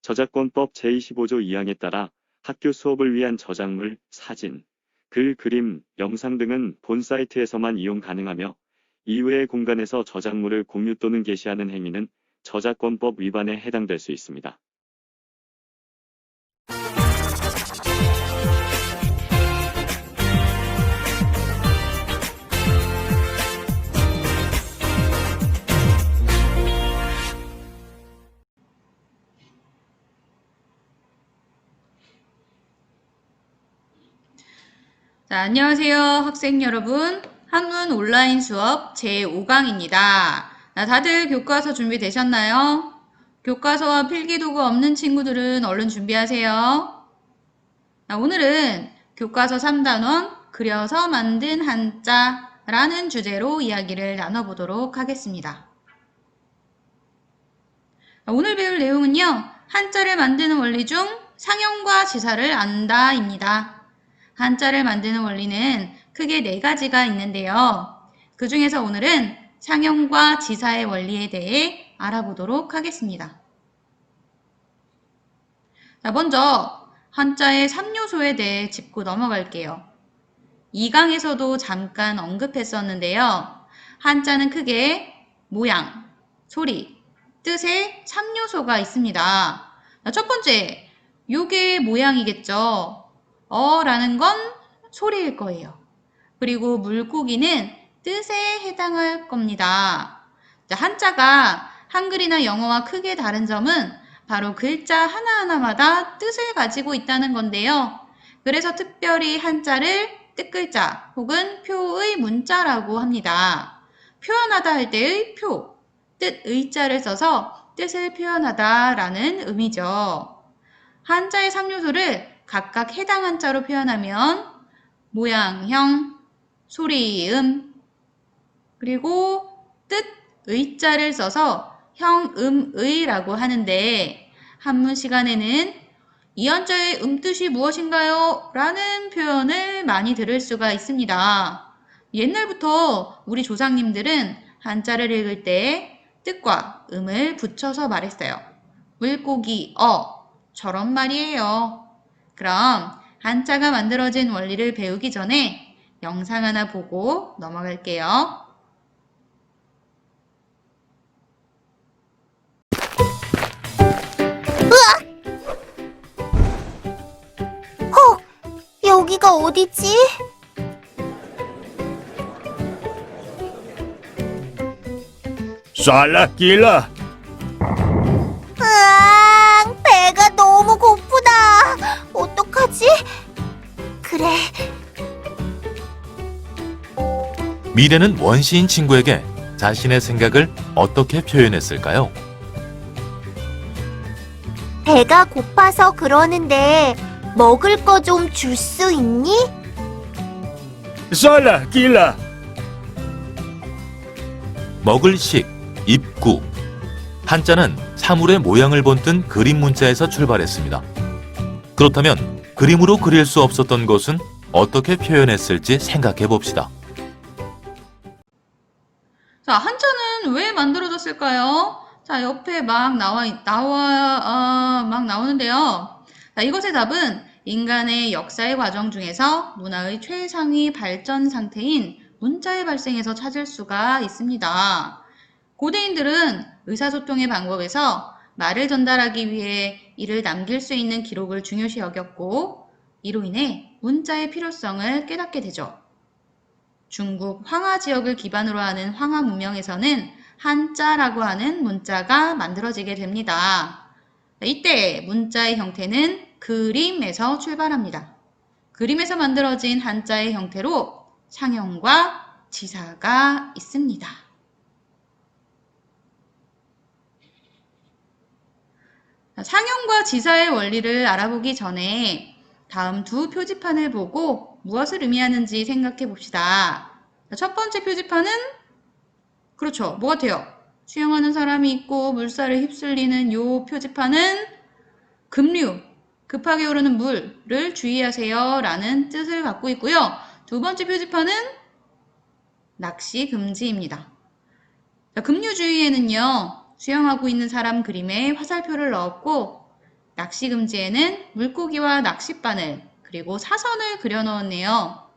저작권법 제25조 2항에 따라 학교 수업을 위한 저작물, 사진, 글, 그림, 영상 등은 본 사이트에서만 이용 가능하며 이외의 공간에서 저작물을 공유 또는 게시하는 행위는 저작권법 위반에 해당될 수 있습니다. 자, 안녕하세요 학생 여러분. 한문 온라인 수업 제5강입니다. 다들 교과서 준비되셨나요? 교과서와 필기도구 없는 친구들은 얼른 준비하세요. 오늘은 교과서 3단원 그려서 만든 한자라는 주제로 이야기를 나눠보도록 하겠습니다. 오늘 배울 내용은요. 한자를 만드는 원리 중 상형과 지사를 안다입니다. 한자를 만드는 원리는 크게 4가지가 있는데요. 그 중에서 오늘은 상형과 지사의 원리에 대해 알아보도록 하겠습니다. 자, 먼저 한자의 3요소에 대해 짚고 넘어갈게요. 2강에서도 잠깐 언급했었는데요. 한자는 크게 모양, 소리, 뜻의 3요소가 있습니다. 자, 첫 번째, 요게 모양이겠죠. 라는 건 소리일 거예요. 그리고 물고기는 뜻에 해당할 겁니다. 자, 한자가 한글이나 영어와 크게 다른 점은 바로 글자 하나하나마다 뜻을 가지고 있다는 건데요. 그래서 특별히 한자를 뜻글자 혹은 표의 문자라고 합니다. 표현하다 할 때의 표, 뜻의자를 써서 뜻을 표현하다 라는 의미죠. 한자의 3요소를 각각 해당 한자로 표현하면 모양형, 소리음, 그리고 뜻의자를 써서 형음의라고 하는데 한문 시간에는 이 한자의 뜻이 무엇인가요? 라는 표현을 많이 들을 수가 있습니다. 옛날부터 우리 조상님들은 한자를 읽을 때 뜻과 음을 붙여서 말했어요. 물고기 처럼 말이에요. 그럼 한자가 만들어진 원리를 배우기 전에 영상 하나 보고 넘어갈게요. 여기가 어디지? 쏴라 끼라. 배가 너무 고프다. 어떡하지? 그래, 미래는 원시인 친구에게 자신의 생각을 어떻게 표현했을까요? 배가 고파서 그러는데 먹을 거 좀 줄 수 있니? 쏴라 끼라. 먹을 식, 입구. 한자는 사물의 모양을 본뜬 그림 문자에서 출발했습니다. 그렇다면 그림으로 그릴 수 없었던 것은 어떻게 표현했을지 생각해 봅시다. 자, 한자는 왜 만들어졌을까요? 자, 옆에 막 나오는데요. 자, 이것의 답은 인간의 역사의 과정 중에서 문화의 최상위 발전 상태인 문자의 발생에서 찾을 수가 있습니다. 고대인들은 의사소통의 방법에서 말을 전달하기 위해 이를 남길 수 있는 기록을 중요시 여겼고 이로 인해 문자의 필요성을 깨닫게 되죠. 중국 황하 지역을 기반으로 하는 황하 문명에서는 한자라고 하는 문자가 만들어지게 됩니다. 이때 문자의 형태는 그림에서 출발합니다. 그림에서 만들어진 한자의 형태로 상형과 지사가 있습니다. 상형과 지사의 원리를 알아보기 전에 다음 두 표지판을 보고 무엇을 의미하는지 생각해 봅시다. 첫 번째 표지판은 그렇죠. 뭐 같아요? 수영하는 사람이 있고 물살을 휩쓸리는 요 표지판은 급류, 급하게 오르는 물을 주의하세요 라는 뜻을 갖고 있고요. 두 번째 표지판은 낚시 금지입니다. 급류 주의에는요. 수영하고 있는 사람 그림에 화살표를 넣었고 낚시금지에는 물고기와 낚싯바늘, 그리고 사선을 그려 넣었네요.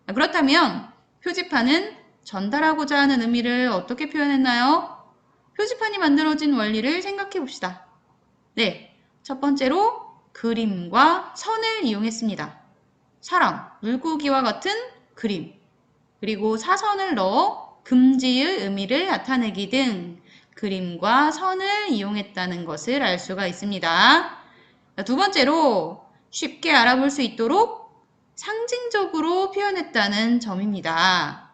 그렇다면 표지판은 전달하고자 하는 의미를 어떻게 표현했나요? 표지판이 만들어진 원리를 생각해 봅시다. 네, 첫 번째로 그림과 선을 이용했습니다. 사람, 물고기와 같은 그림, 그리고 사선을 넣어 금지의 의미를 나타내기 등 그림과 선을 이용했다는 것을 알 수가 있습니다. 두 번째로 쉽게 알아볼 수 있도록 상징적으로 표현했다는 점입니다.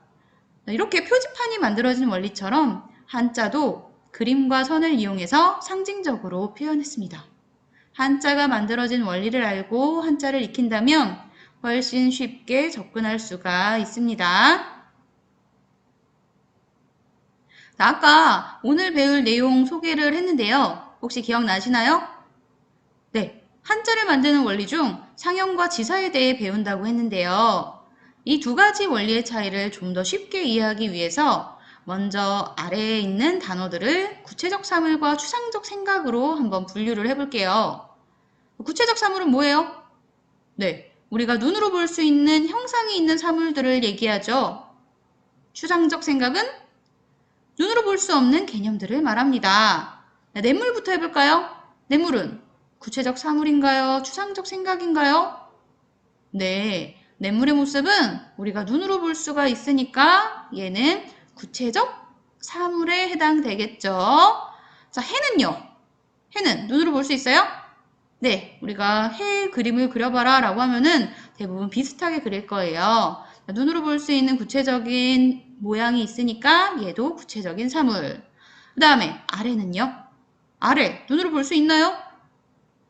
이렇게 표지판이 만들어진 원리처럼 한자도 그림과 선을 이용해서 상징적으로 표현했습니다. 한자가 만들어진 원리를 알고 한자를 익힌다면 훨씬 쉽게 접근할 수가 있습니다. 아까 오늘 배울 내용 소개를 했는데요. 혹시 기억나시나요? 네, 한자를 만드는 원리 중 상형과 지사에 대해 배운다고 했는데요. 이 두 가지 원리의 차이를 좀 더 쉽게 이해하기 위해서 먼저 아래에 있는 단어들을 구체적 사물과 추상적 생각으로 한번 분류를 해볼게요. 구체적 사물은 뭐예요? 네, 우리가 눈으로 볼 수 있는 형상이 있는 사물들을 얘기하죠. 추상적 생각은 눈으로 볼 수 없는 개념들을 말합니다. 냇물부터 해볼까요? 냇물은 구체적 사물인가요? 추상적 생각인가요? 네, 냇물의 모습은 우리가 눈으로 볼 수가 있으니까 얘는 구체적 사물에 해당되겠죠. 자, 해는요? 해는 눈으로 볼 수 있어요? 네, 우리가 해 그림을 그려봐라 라고 하면은 대부분 비슷하게 그릴 거예요. 눈으로 볼 수 있는 구체적인 모양이 있으니까 얘도 구체적인 사물. 그 다음에 아래는요? 아래, 눈으로 볼 수 있나요?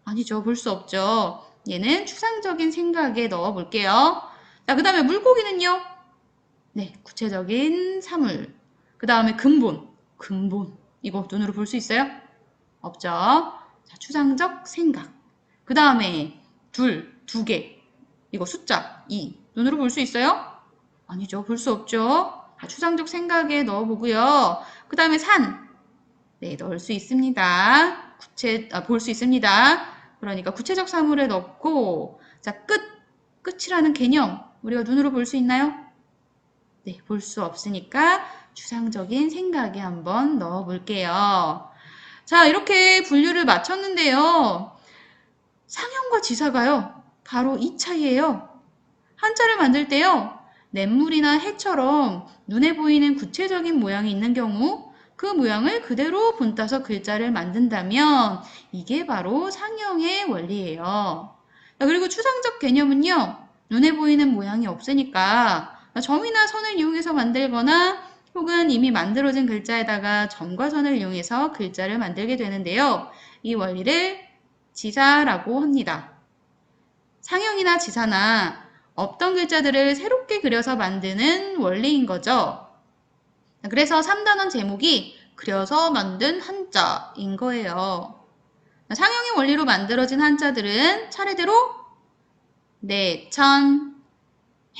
아니죠, 볼 수 없죠. 얘는 추상적인 생각에 넣어 볼게요. 자, 그 다음에 물고기는요? 네, 구체적인 사물. 그 다음에 근본. 이거 눈으로 볼 수 있어요? 없죠. 자, 추상적 생각. 그 다음에 두 개. 이거 숫자 2. 눈으로 볼 수 있어요? 아니죠. 볼 수 없죠. 자, 추상적 생각에 넣어보고요. 그 다음에 산. 네, 넣을 수 있습니다. 볼 수 있습니다. 그러니까 구체적 사물에 넣고, 자, 끝이라는 개념. 우리가 눈으로 볼 수 있나요? 네, 볼 수 없으니까 추상적인 생각에 한번 넣어볼게요. 자, 이렇게 분류를 마쳤는데요. 상형과 지사가요, 바로 이 차이예요. 한자를 만들 때요, 냇물이나 해처럼 눈에 보이는 구체적인 모양이 있는 경우 그 모양을 그대로 본따서 글자를 만든다면 이게 바로 상형의 원리예요. 그리고 추상적 개념은요, 눈에 보이는 모양이 없으니까 점이나 선을 이용해서 만들거나 혹은 이미 만들어진 글자에다가 점과 선을 이용해서 글자를 만들게 되는데요. 이 원리를 지사라고 합니다. 상형이나 지사나 없던 글자들을 새롭게 그려서 만드는 원리인 거죠. 그래서 3단원 제목이 그려서 만든 한자인 거예요. 상형의 원리로 만들어진 한자들은 차례대로 내천,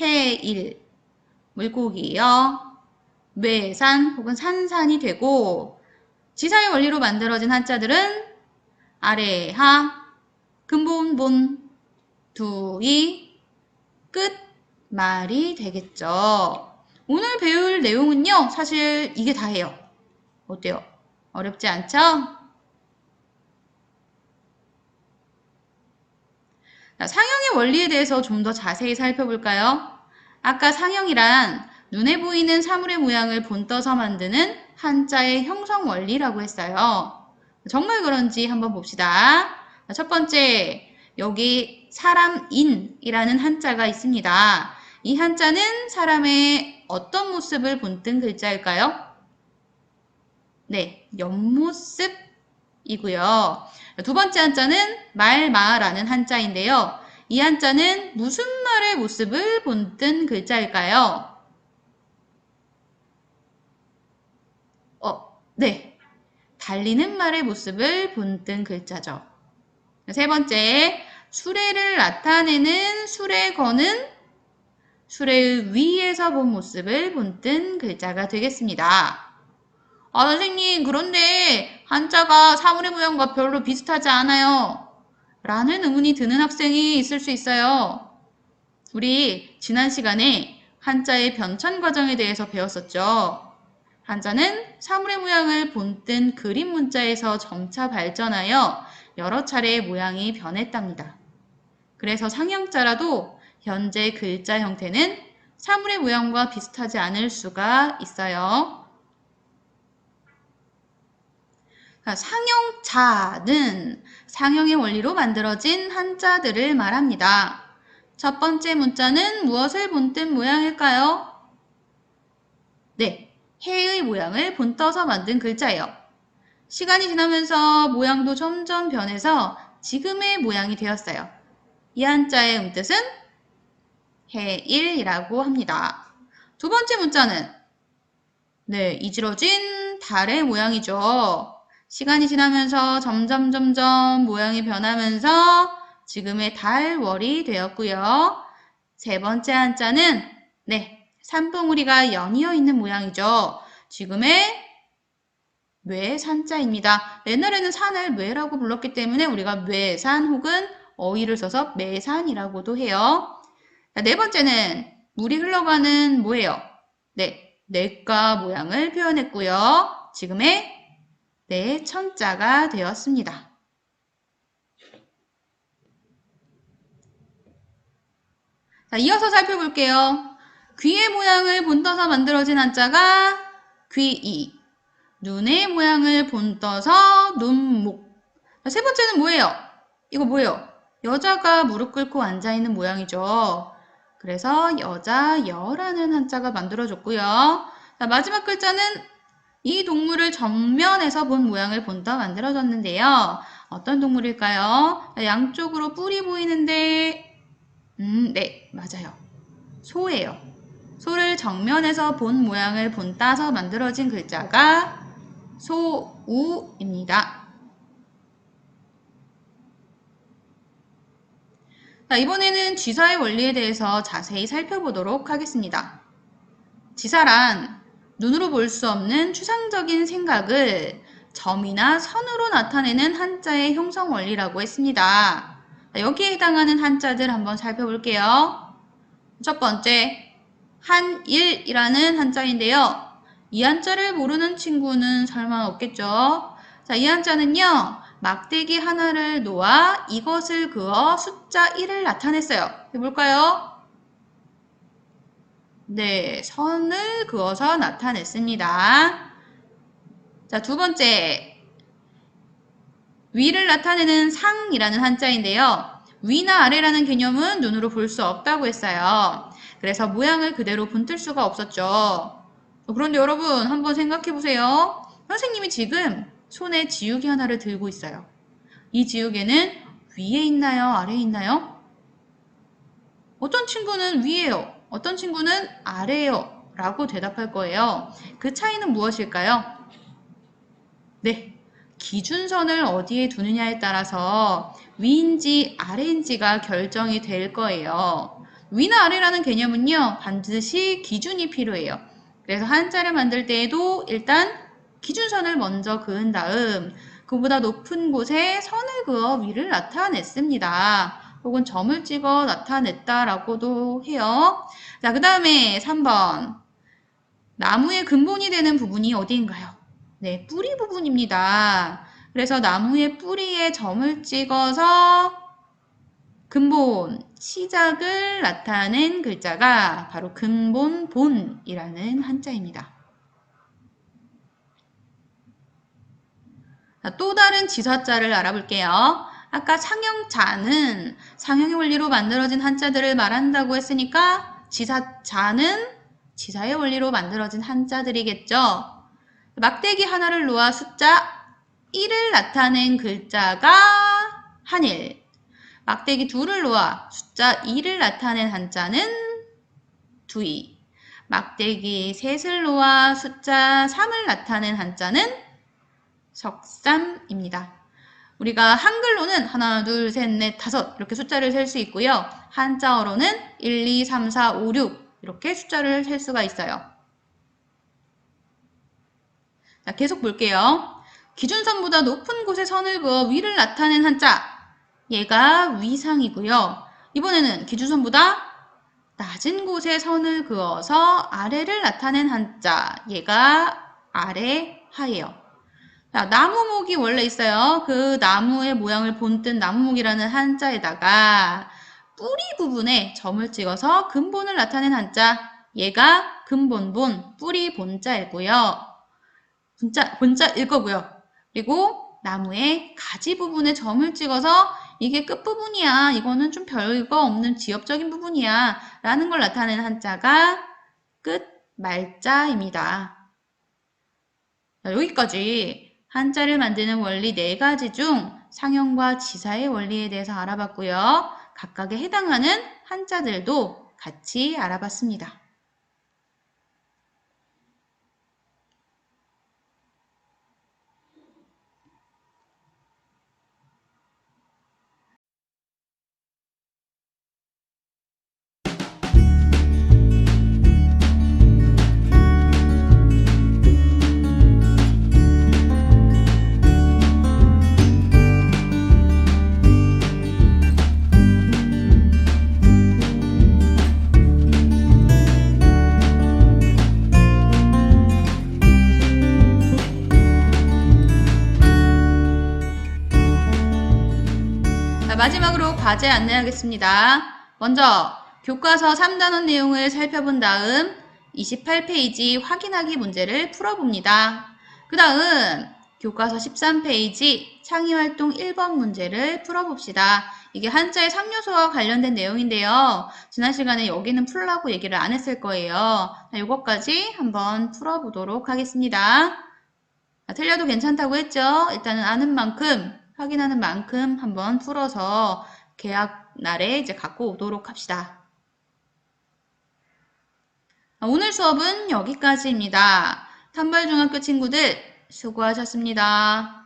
해일, 물고기여, 외산 혹은 산산이 되고, 지사의 원리로 만들어진 한자들은 아래하, 근본본, 두이, 끝, 말이 되겠죠. 오늘 배울 내용은요, 사실 이게 다예요. 어때요? 어렵지 않죠? 자, 상형의 원리에 대해서 좀 더 자세히 살펴볼까요? 아까 상형이란 눈에 보이는 사물의 모양을 본떠서 만드는 한자의 형성 원리라고 했어요. 정말 그런지 한번 봅시다. 첫 번째, 여기 사람인이라는 한자가 있습니다. 이 한자는 사람의 어떤 모습을 본뜬 글자일까요? 네, 옆모습이고요. 두 번째 한자는 말마라는 한자인데요. 이 한자는 무슨 말의 모습을 본뜬 글자일까요? 네, 달리는 말의 모습을 본뜬 글자죠. 세 번째, 수레를 나타내는 수레거는 수레의 위에서 본 모습을 본뜬 글자가 되겠습니다. 선생님, 그런데 한자가 사물의 모양과 별로 비슷하지 않아요. 라는 의문이 드는 학생이 있을 수 있어요. 우리 지난 시간에 한자의 변천 과정에 대해서 배웠었죠. 한자는 사물의 모양을 본뜬 그림 문자에서 점차 발전하여 여러 차례 모양이 변했답니다. 그래서 상형자라도 현재 글자 형태는 사물의 모양과 비슷하지 않을 수가 있어요. 상형자는 상형의 원리로 만들어진 한자들을 말합니다. 첫 번째 문자는 무엇을 본뜬 모양일까요? 네, 해의 모양을 본떠서 만든 글자예요. 시간이 지나면서 모양도 점점 변해서 지금의 모양이 되었어요. 이 한자의 음뜻은 해일이라고 합니다. 두 번째 문자는 네, 이지러진 달의 모양이죠. 시간이 지나면서 점점 모양이 변하면서 지금의 달월이 되었고요. 세 번째 한자는 네, 산봉우리가 연이어 있는 모양이죠. 지금의 뇌산자입니다. 옛날에는 산을 뇌라고 불렀기 때문에 우리가 뇌산 혹은 어휘를 써서 매산이라고도 해요. 네 번째는 물이 흘러가는 뭐예요? 네, 냇가 모양을 표현했고요. 지금의 내천자가 되었습니다. 자, 이어서 살펴볼게요. 귀의 모양을 본떠서 만들어진 한자가 귀이, 눈의 모양을 본떠서 눈목. 자, 세 번째는 뭐예요? 이거 뭐예요? 여자가 무릎 꿇고 앉아있는 모양이죠. 그래서 여자여라는 한자가 만들어졌고요. 자, 마지막 글자는 이 동물을 정면에서 본 모양을 본떠 만들어졌는데요. 어떤 동물일까요? 양쪽으로 뿔이 보이는데 네, 맞아요. 소예요. 소를 정면에서 본 모양을 본따서 만들어진 글자가 소우입니다. 자, 이번에는 지사의 원리에 대해서 자세히 살펴보도록 하겠습니다. 지사란 눈으로 볼 수 없는 추상적인 생각을 점이나 선으로 나타내는 한자의 형성 원리라고 했습니다. 여기에 해당하는 한자들 한번 살펴볼게요. 첫 번째, 한일이라는 한자인데요. 이 한자를 모르는 친구는 설마 없겠죠? 자, 이 한자는요, 막대기 하나를 놓아 이것을 그어 숫자 1을 나타냈어요. 해볼까요? 네, 선을 그어서 나타냈습니다. 자, 두 번째, 위를 나타내는 상이라는 한자인데요. 위나 아래라는 개념은 눈으로 볼 수 없다고 했어요. 그래서 모양을 그대로 본뜰 수가 없었죠. 그런데 여러분 한번 생각해 보세요. 선생님이 지금 손에 지우개 하나를 들고 있어요. 이 지우개는 위에 있나요? 아래에 있나요? 어떤 친구는 위에요. 어떤 친구는 아래에요. 라고 대답할 거예요. 그 차이는 무엇일까요? 네, 기준선을 어디에 두느냐에 따라서 위인지 아래인지가 결정이 될 거예요. 위나 아래라는 개념은요, 반드시 기준이 필요해요. 그래서 한자를 만들 때에도 일단 기준선을 먼저 그은 다음 그보다 높은 곳에 선을 그어 위를 나타냈습니다. 혹은 점을 찍어 나타냈다라고도 해요. 자, 그 다음에 3번. 나무의 근본이 되는 부분이 어디인가요? 네, 뿌리 부분입니다. 그래서 나무의 뿌리에 점을 찍어서 근본, 시작을 나타낸 글자가 바로 근본본이라는 한자입니다. 자, 또 다른 지사자를 알아볼게요. 아까 상형자는 상형의 원리로 만들어진 한자들을 말한다고 했으니까 지사자는 지사의 원리로 만들어진 한자들이겠죠. 막대기 하나를 놓아 숫자 1을 나타낸 글자가 한일, 막대기 둘을 놓아 숫자 2를 나타낸 한자는 두이, 막대기 셋을 놓아 숫자 3을 나타낸 한자는 석삼입니다. 우리가 한글로는 하나, 둘, 셋, 넷, 다섯 이렇게 숫자를 셀 수 있고요. 한자어로는 1, 2, 3, 4, 5, 6 이렇게 숫자를 셀 수가 있어요. 자, 계속 볼게요. 기준선보다 높은 곳에 선을 그어 위를 나타낸 한자. 얘가 위상이고요. 이번에는 기준선보다 낮은 곳에 선을 그어서 아래를 나타낸 한자, 얘가 아래 하예요. 자, 나무목이 원래 있어요. 그 나무의 모양을 본뜬 나무목이라는 한자에다가 뿌리 부분에 점을 찍어서 근본을 나타낸 한자, 얘가 근본본, 뿌리 본자이고요. 본자일 거고요. 그리고 나무의 가지 부분에 점을 찍어서 이게 끝부분이야. 이거는 좀 별거 없는 지엽적인 부분이야. 라는 걸 나타내는 한자가 끝말자입니다. 자, 여기까지 한자를 만드는 원리 4가지 중 상형과 지사의 원리에 대해서 알아봤고요. 각각에 해당하는 한자들도 같이 알아봤습니다. 마지막으로 과제 안내하겠습니다. 먼저 교과서 3단원 내용을 살펴본 다음 28페이지 확인하기 문제를 풀어봅니다. 그 다음 교과서 13페이지 창의활동 1번 문제를 풀어봅시다. 이게 한자의 3요소와 관련된 내용인데요. 지난 시간에 여기는 풀라고 얘기를 안 했을 거예요. 이것까지 한번 풀어보도록 하겠습니다. 틀려도 괜찮다고 했죠? 일단은 아는 만큼, 확인하는 만큼 한번 풀어서 개학 날에 이제 갖고 오도록 합시다. 오늘 수업은 여기까지입니다. 탐발중학교 친구들 수고하셨습니다.